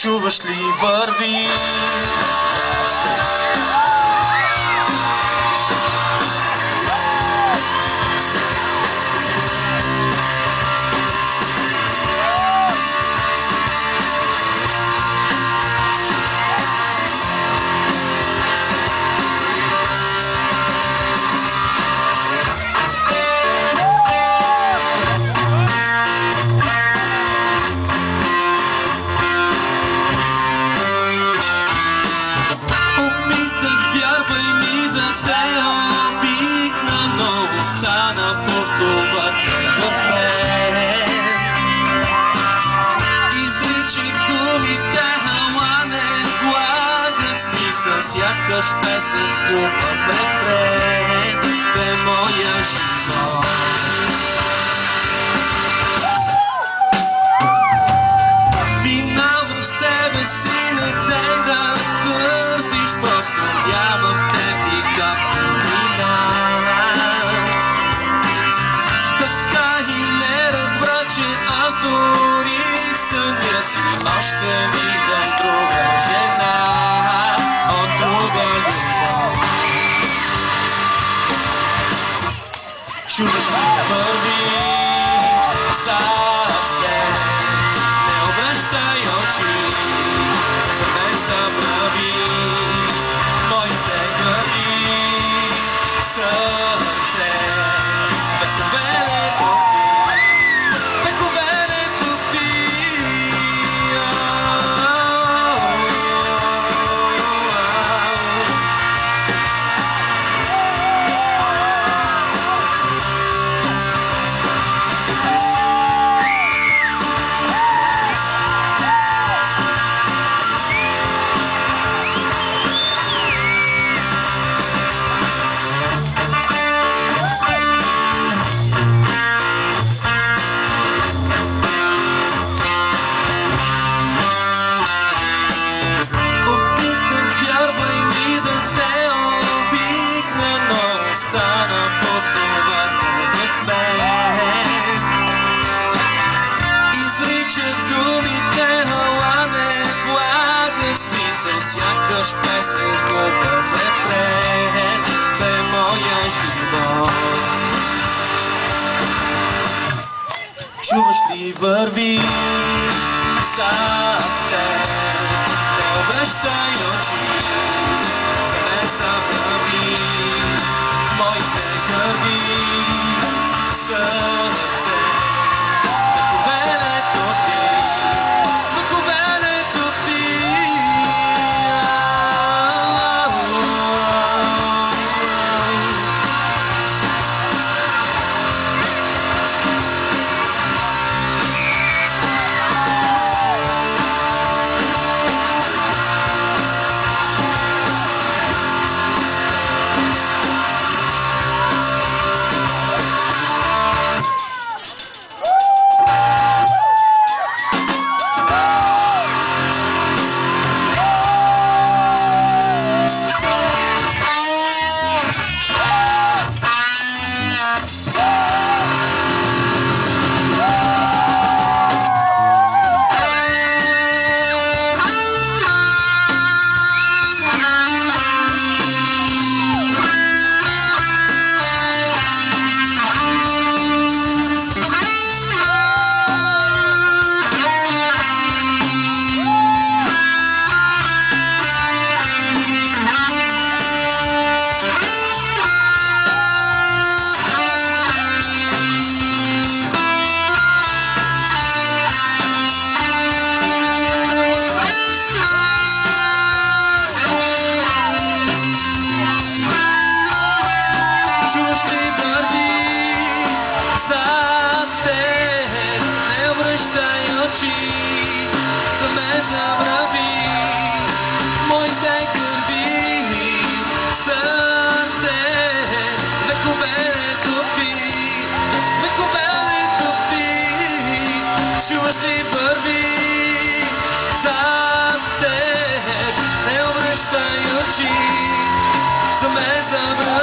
Чуваш ли, върви? Сякаш песен с глупав рефрен, бе моя живот. Вина в себе си не дай да търсиш, просто няма в теб и капка вина. Така и не разбра, че аз дори в съня си още виждам друга жена. Чуваш ли, върви зад теб, не обръщай очи, за мен забрави моите гърди, сърце, векове не топи, векове не топи. Сякаш песен с глупав рефрен, бе моя живот. Чуваш ли, върви зад теб, не обръщай очи, за мен забрави в моите гърди, сърце, векове не топи, векове не топи. За мен забрави моите гърди, сърце, векове не топи, векове не топи. Чуваш ли, върви зад теб, не обръщай очи, за мен забрави.